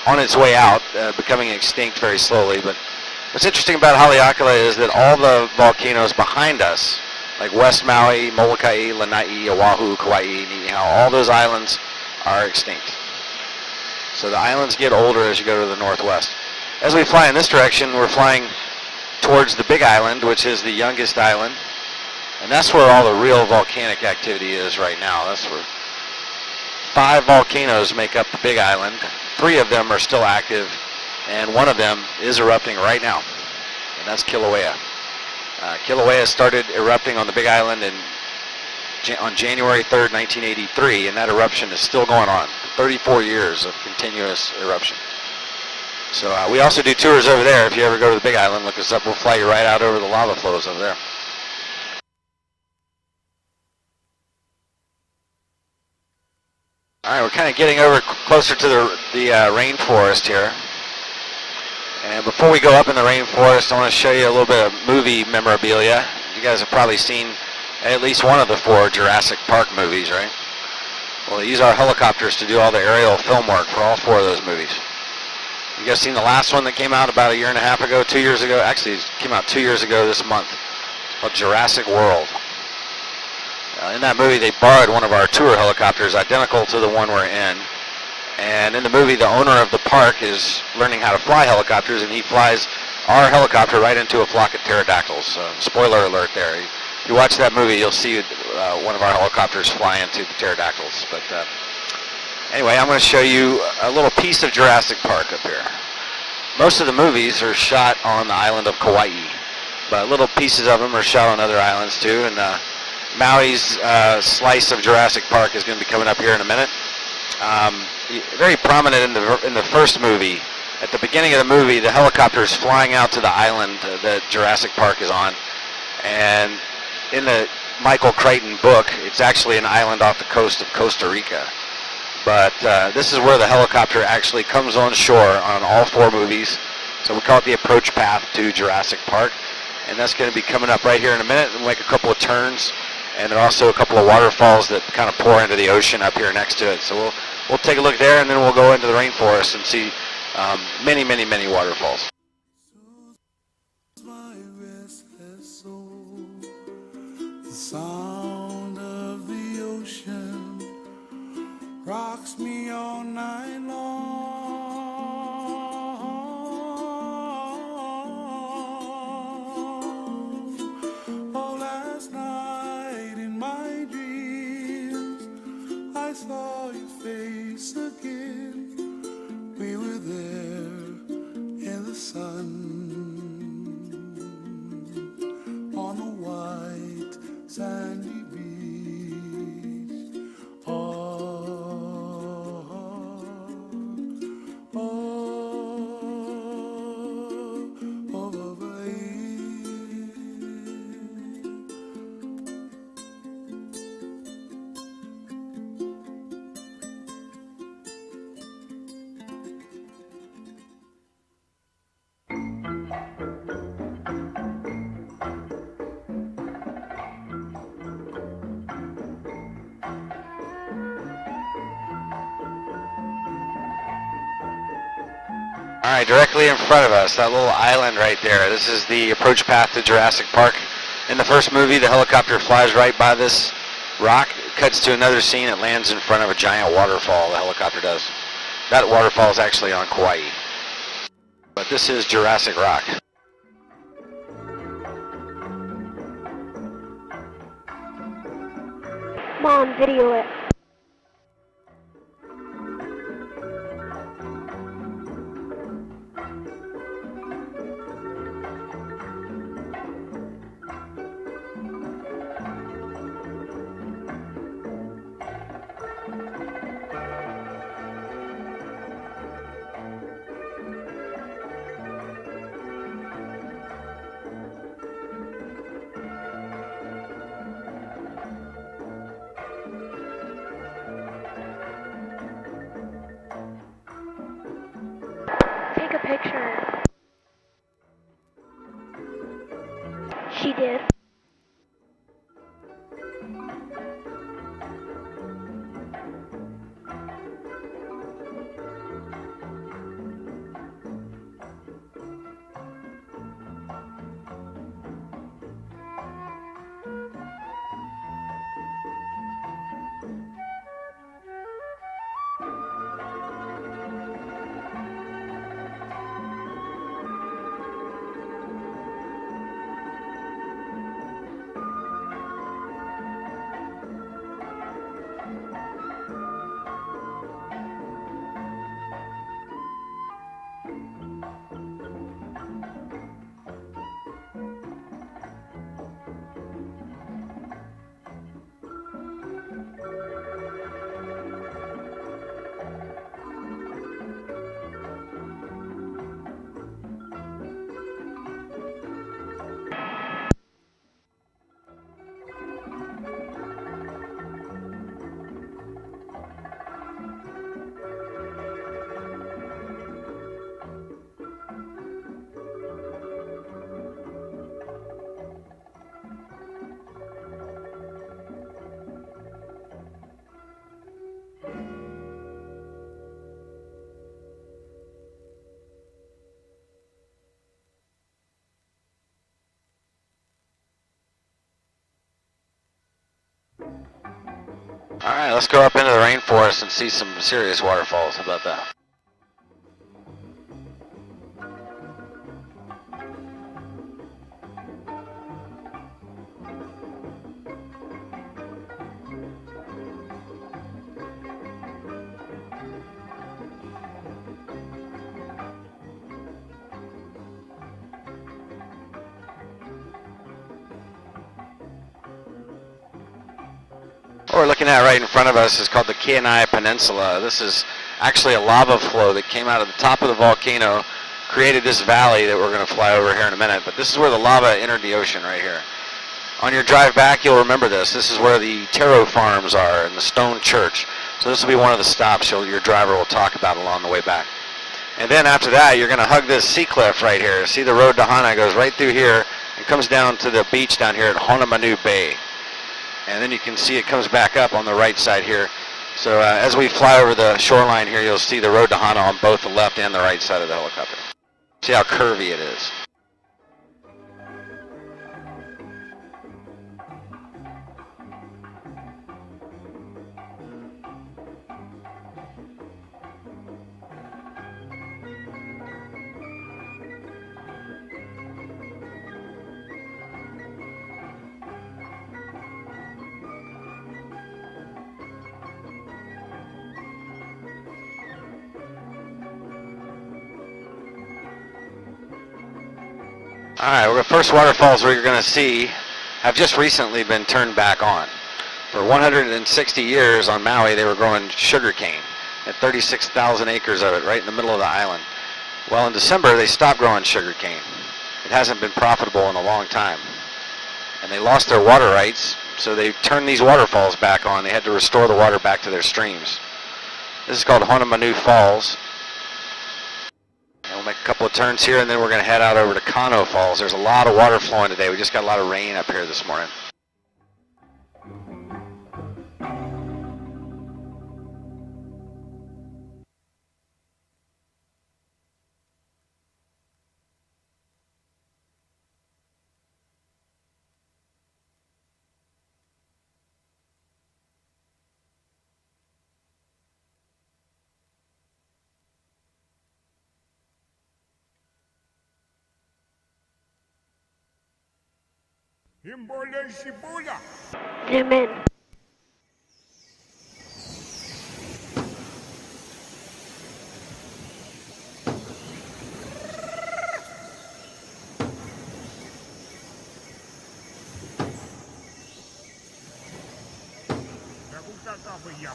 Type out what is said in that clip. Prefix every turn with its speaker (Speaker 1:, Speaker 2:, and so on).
Speaker 1: on its way out, becoming extinct very slowly. But what's interesting about Haleakala is that all the volcanoes behind us, like West Maui, Molokai, Lanai, Oahu, Kauai, Niihau, all those islands are extinct. So the islands get older as you go to the northwest. As we fly in this direction, we're flying towards the Big Island, which is the youngest island. And that's where all the real volcanic activity is right now. That's where 5 volcanoes make up the Big Island. 3 of them are still active, and 1 of them is erupting right now, and that's Kilauea. Kilauea started erupting on the Big Island on January 3rd, 1983, and that eruption is still going on. 34 years of continuous eruption. So we also do tours over there. If you ever go to the Big Island, look us up. We'll fly you right out over the lava flows over there. All right, we're kind of getting over closer to the rainforest here. And before we go up in the rainforest, I want to show you a little bit of movie memorabilia. You guys have probably seen at least one of the 4 Jurassic Park movies, right? Well, they use our helicopters to do all the aerial film work for all 4 of those movies. You guys seen the last one that came out about a year and a half ago, 2 years ago? Actually, it came out 2 years ago this month, called Jurassic World. In that movie, they borrowed one of our tour helicopters, identical to the one we're in. And in the movie, the owner of the park is learning how to fly helicopters, and he flies our helicopter right into a flock of pterodactyls. Spoiler alert there. If you watch that movie, you'll see one of our helicopters fly into the pterodactyls. But anyway, I'm going to show you a little piece of Jurassic Park up here. Most of the movies are shot on the island of Kauai, but little pieces of them are shot on other islands too. And Maui's slice of Jurassic Park is going to be coming up here in a minute. Very prominent in the first movie. At the beginning of the movie, the helicopter is flying out to the island that Jurassic Park is on. And in the Michael Crichton book, it's actually an island off the coast of Costa Rica. But this is where the helicopter actually comes on shore on all 4 movies. So we call it the approach path to Jurassic Park. And that's going to be coming up right here in a minute. We'll make a couple of turns. And there are also a couple of waterfalls that kind of pour into the ocean up here next to it. So we'll take a look there, and then we'll go into the rainforest and see many, many, many waterfalls.
Speaker 2: The sound of the ocean rocks me all night long. Oh, last night in my dreams I saw your face again. We were there in the sun on a white sandy beach.
Speaker 1: All right, directly in front of us, that little island right there. This is the approach path to Jurassic Park. In the first movie, the helicopter flies right by this rock, cuts to another scene, it lands in front of a giant waterfall, the helicopter does. That waterfall is actually on Kauai. But this is Jurassic Rock.
Speaker 3: Mom, video it. Take a picture. She did.
Speaker 1: All right, let's go up into the rainforest and see some serious waterfalls. How about that? What we're looking at right in front of us is called the Kenai Peninsula. This is actually a lava flow that came out of the top of the volcano, created this valley that we're going to fly over here in a minute. But this is where the lava entered the ocean right here. On your drive back, you'll remember this. This is where the taro farms are and the stone church. So this will be one of the stops your driver will talk about along the way back. And then after that, you're going to hug this sea cliff right here. See the road to Hana goes right through here and comes down to the beach down here at Honolulu Bay. And then you can see it comes back up on the right side here. So as we fly over the shoreline here, you'll see the road to Hana on both the left and the right side of the helicopter. See how curvy it is. All right, well, the first waterfalls we're going to see have just recently been turned back on. For 160 years on Maui, they were growing sugar cane at 36,000 acres of it right in the middle of the island. Well, in December, they stopped growing sugar cane. It hasn't been profitable in a long time. And they lost their water rights, so they turned these waterfalls back on. They had to restore the water back to their streams. This is called Honolulu Falls. And we'll make a couple of turns here, and then we're going to head out over to Kano Falls. There's a lot of water flowing today. We just got a lot of rain up here this morning.
Speaker 3: Zoom in.
Speaker 4: Me gusta el café ya.